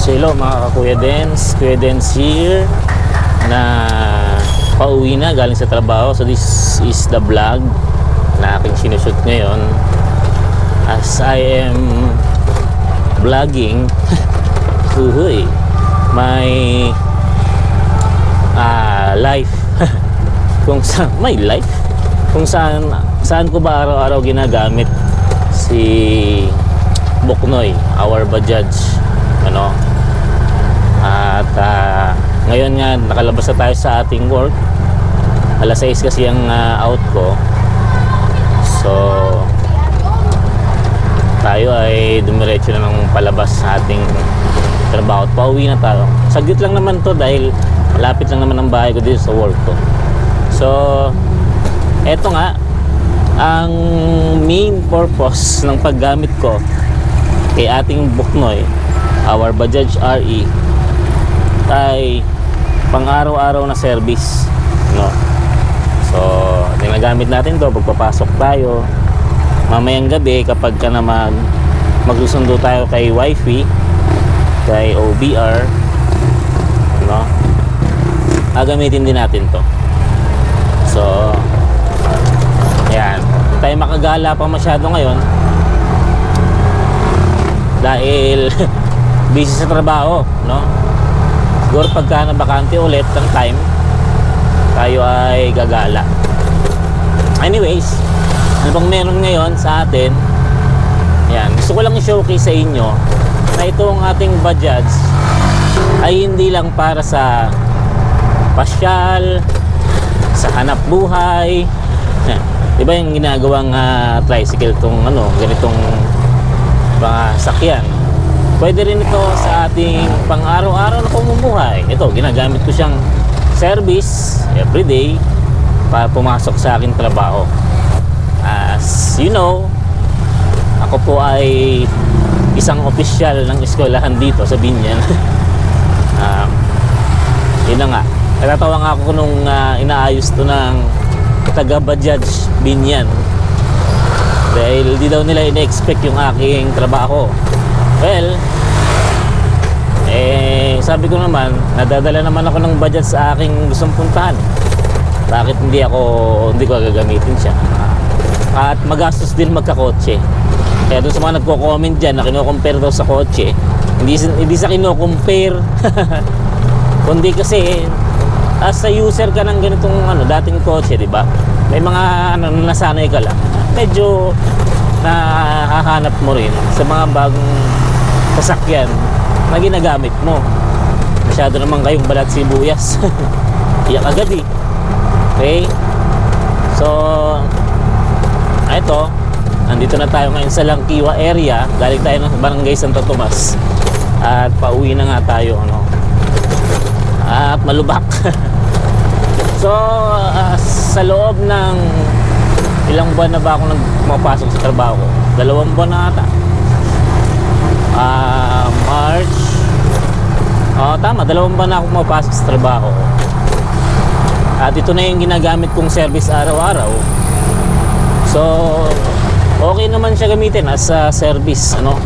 Hello mga Kuya Dens here na pauwi na galing sa trabaho. So this is the vlog na aking sinushoot ngayon as I am vlogging uhuy, my life kung saan my life kung saan ko ba araw-araw ginagamit si Buknoy, our Bajaj, ano. At ngayon nga nakalabas na tayo sa ating work. Alas 6 kasi ang out ko. So tayo ay dumiretso na ng palabas sa ating trabaho at pauwi na tayo. Saglit lang naman to dahil malapit lang naman ang bahay ko dito sa work ko. So eto nga ang main purpose ng paggamit ko kay ating Buknoy, our Bajaj RE, ay pang-araw-araw na service, no? So ginagamit natin to pagpapasok tayo mamayang gabi kapag ka naman magsusundo tayo kay wifey, kay OBR, no? Gagamitin din natin to. So yan, hindi tayo makagala pa masyado ngayon dahil busy sa trabaho, no? Siguro pagka nabakante ulit ng time, tayo ay gagala. Anyways, ano bang meron ngayon sa atin? Yan, gusto ko lang i-showcase sa inyo na itong ating Bajaj ay hindi lang para sa pasyal, sa hanap buhay. Yan, diba yung ginagawang tricycle tong ganitong mga sakyan. Pwede rin ito sa ating pang-araw-araw na pamumuhay. Ito, ginagamit ko siyang service everyday para pumasok sa aking trabaho. As you know, ako po ay isang opisyal ng eskwelahan dito sa Binyan. Yun na nga. Natatawa nga ako nung inaayos to ng taga Bajaj Binyan. Dahil di daw nila ina-expect yung aking trabaho. Well, sabi ko naman, nadadala naman ako ng budget sa aking gustong puntahan. Bakit hindi ko gagamitin siya? At magastos din magkakotse. Kaya doon sa mga nagko-comment dyan na kino-compare daw sa kotse, hindi sa kino-compare. Kundi kasi as a user ka ng ganitong dating kotse, di ba? May mga nasanay ka lang. Medyo nahahanap mo rin sa mga bagong sasakyan na ginagamit mo. Masyado naman kayong balat sibuyas. Iyak agad eh. Okay? So ito, nandito na tayo ngayon sa Langkiwa area. Galing tayo ng Barangay Santo Tomas at pauwi na nga tayo, no? At malubak. So sa loob ng ilang buwan na ba ako nagpapasok sa trabaho ko? 2 buwan na ata. March. Tama, 2 buwan na ako pumapasok sa trabaho ko. At ito na yung ginagamit kong service araw-araw. So okay naman siya gamitin as a service, ano?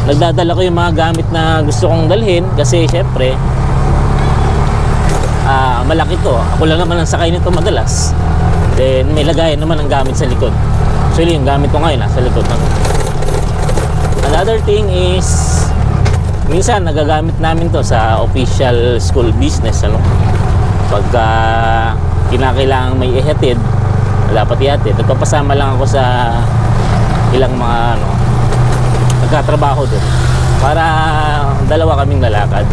Nagdadala ko yung mga gamit na gusto kong dalhin kasi syempre malaki to. Ako lang naman ang sakay nito madalas. Then may lagayan naman ang gamit sa likod. Actually yung gamit ko ngayon nasa likod na. Another thing is minsan nagagamit namin to sa official school business, ano? Pagka kinakailangan may ihatid, dapat ihatid, nagpapasama lang ako sa ilang mga nagkatrabaho doon para dalawa kaming lalakad,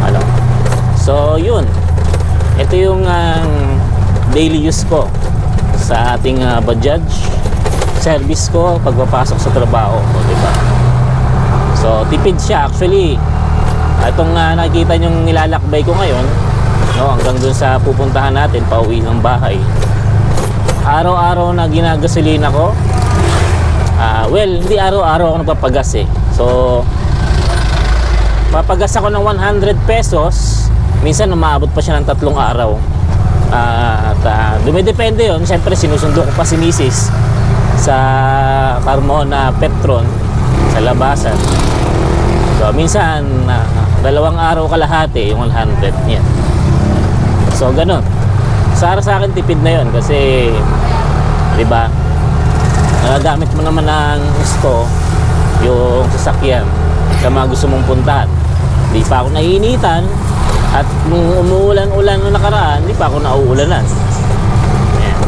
ano? So yun, ito yung daily use ko sa ating Bajaj, service ko pagpapasok sa trabaho ko, diba? So tipid siya actually. Itong nakikita nyong nilalakbay ko ngayon, no, hanggang dun sa pupuntahan natin pauwi ng bahay, araw-araw na ginagasolina ko. Well, hindi araw-araw ako nagpapagas eh. So papagas ako ng 100 pesos. Minsan umaabot pa siya ng 3 araw. Dumidepende yun. Siyempre sinusundo ko pa si Mrs. sa Carmona Petron sa labasan. So Minsan, 2 araw kalahati yung 100. Yan. So, ganun. Sa akin, tipid na yun kasi, di ba, nagagamit mo naman ng gusto yung sasakyan sa mga gusto mong puntahan. Di pa ako naiinitan at nung umuulan-ulan nung nakaraan, di pa ako nauulanan. Ayan.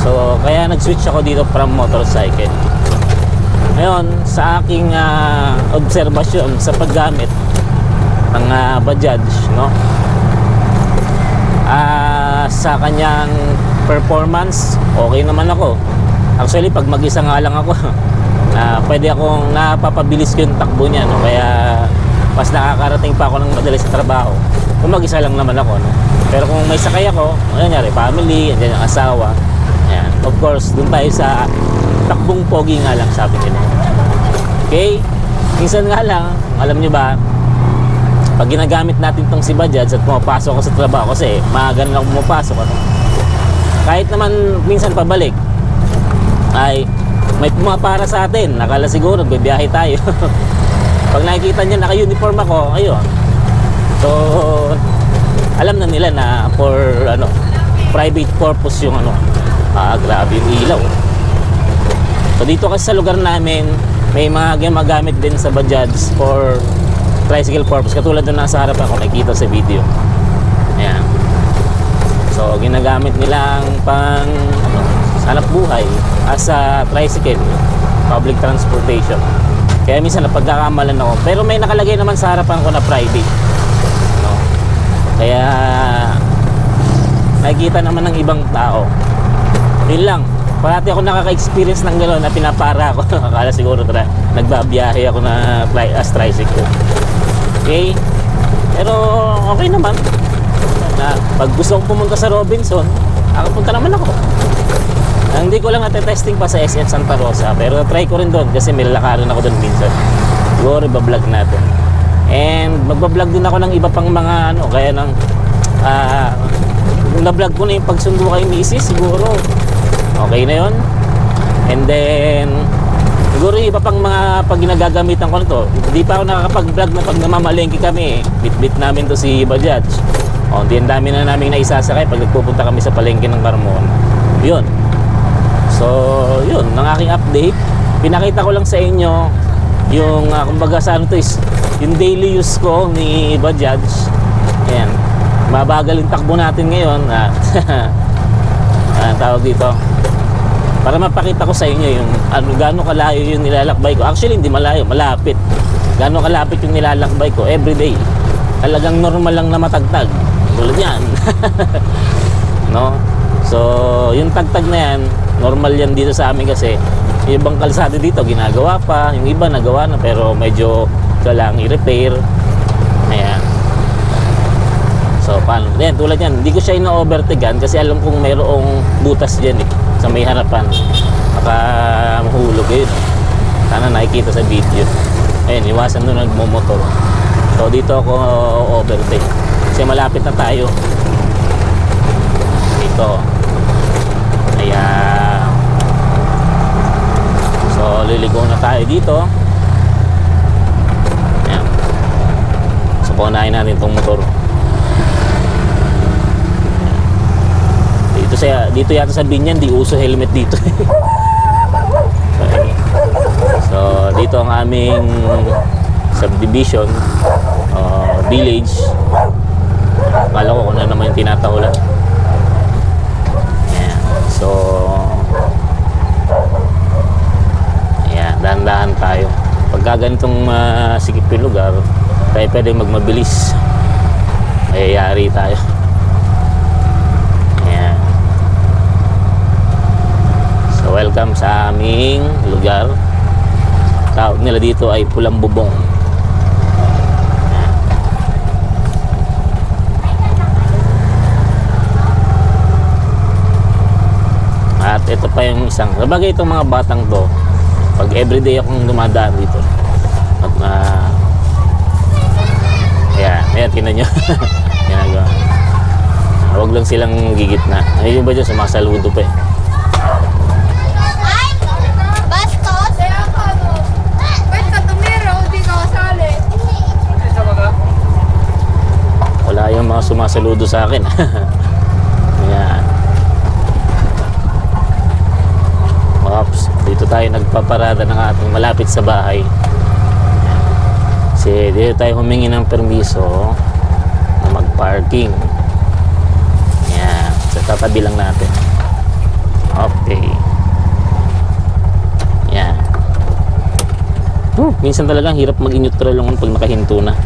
So, kaya nag-switch ako dito from motorcycle. Ngayon, sa aking obserbasyon sa paggamit ng Bajaj, no? Sa kanyang performance, okay naman ako. Actually, pag mag-isa nga lang ako, pwede akong napapabilis ko yung takbo niya, no? Kaya mas nakakarating pa ako ng madalas sa trabaho kung mag-isa lang naman ako, no? Pero kung may sakay ako, nangyari, family, andyan yung asawa, ayan. Of course, dun tayo sa takbong pogi nga lang, sabi nila. Okay? Minsan nga lang, alam nyo ba, pag ginagamit natin tong si Bajaj at pumapasok ako sa trabaho, kasi maaga na ako pumapasok, ano? Kahit naman minsan pabalik ay may pumapara sa atin, nakala siguro bibiyahe tayo. Pag nakikita niya naka-uniform ako, ayun, so alam na nila na for private purpose yung grabe yung ilaw. So dito kasi sa lugar namin may mga ginagamit din sa Bajaj for tricycle purpose, katulad doon nasa harapan ko nakikita sa video. Ayan. So ginagamit nilang pang hanap buhay as a tricycle, public transportation. Kaya minsan napagkakamalan ako, pero may nakalagay naman sa harapan ko na private, no? Kaya nakikita naman ng ibang tao. Yun lang, parati ako nakaka-experience ng gano'n na pinapara ako. Akala siguro nagbabiyahe ako na as tricycle. Okay? Pero okay naman na pag gusto kong pumunta sa Robinson, punta naman ako. Hindi ko lang natetesting pa sa SF Santa Rosa, pero try ko rin doon kasi may lalakarin ako doon minsan. Siguro iba-vlog natin. And magba-vlog din ako ng iba pang mga kaya ng kung na-vlog ko na yung pagsundo kay Mrs. siguro okay na yun. And then siguro yung iba pang mga pag ginagagamitan ko na to, hindi pa ako nakakapag-vlog na pag namamalengke kami, bit-bit namin to si Bajaj. Hindi ang dami na namin naisasakay pag nagpupunta kami sa palengke ng Carmona. Yun. So yun, ng aking update, pinakita ko lang sa inyo yung kumbaga sa is yung daily use ko ni Bajaj. Ayan, mabagal yung takbo natin ngayon. Tawag dito, para mapakita ko sa inyo yung gaano kalayo yung nilalakbay ko. Actually hindi malayo, malapit. Gaano kalapit yung nilalakbay ko everyday. Talagang normal lang na matagtag tulad yan. No? So yung tagtag na yan, normal yan dito sa amin kasi yung ibang kalsada dito ginagawa pa, yung iba nagawa na pero medyo kailangang i-repair. Ayan. So paano? Yan, tulad yan, hindi ko siya ina-overtagan kasi alam kong mayroong butas dyan sa may harapan. Baka mahulog yun. Sana nakikita sa video. Ayun, iwasan doon nagmumotor. So dito ako overtake kasi malapit na tayo dito. Ayan. So liligaw na tayo dito. Ayan. So punahin natin itong motor. Dito yata sa Binyan, di uso helmet dito. Okay. So dito ang aming subdivision, village. Akala ko kung ano naman yung tinatahulan. Ayan. So ayan, dahan-dahan tayo. Pagka ganitong sikip yung lugar, tayo pwedeng magmabilis, mayayari tayo. Ayan. So welcome sa aming lugar. Tawag nila dito ay Pulang Bubong. At ito pa yung isang, sabagay itong mga batang to, pag everyday akong dumadaan dito at ayan, tinan nyo. Ginagawa. Huwag lang silang gigitna. Ayun ba dyan, sumasaludo pa eh. Bastos! Ba't ka tumiro? Di ka kasali. sumasaludo sa akin. Ayan. Ops, dito tayo nagpaparada ng ating malapit sa bahay. Kasi dito tayo humingi ng permiso na mag-parking. Ayan, sa tatabi lang natin. Okay. Ayan. Minsan talaga hirap mag-neutral lang pag nakahinto na.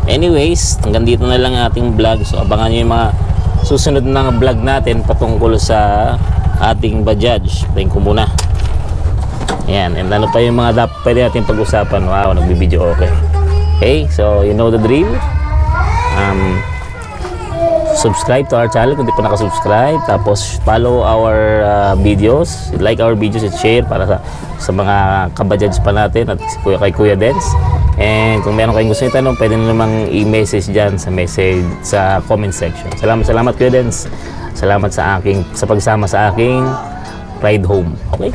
Anyways, hanggang dito na lang ating vlog. So abangan nyo yung mga susunod na vlog natin patungkol sa ating Bajaj. Tayin ko muna. Ayan, and ano pa yung mga pwede natin pag-usapan. Wow, nagbibideo okay. Okay, so you know the drill. Subscribe to our channel kung di pa nakasubscribe. Tapos follow our videos, like our videos and share para sa mga kabajaj pa natin at kay Kuya Dens. And kung meron kayong gusto itanong, pwede na namang i-message dyan sa comment section. Salamat Kuya Dens. Salamat sa pagsama sa aking ride home. Okay?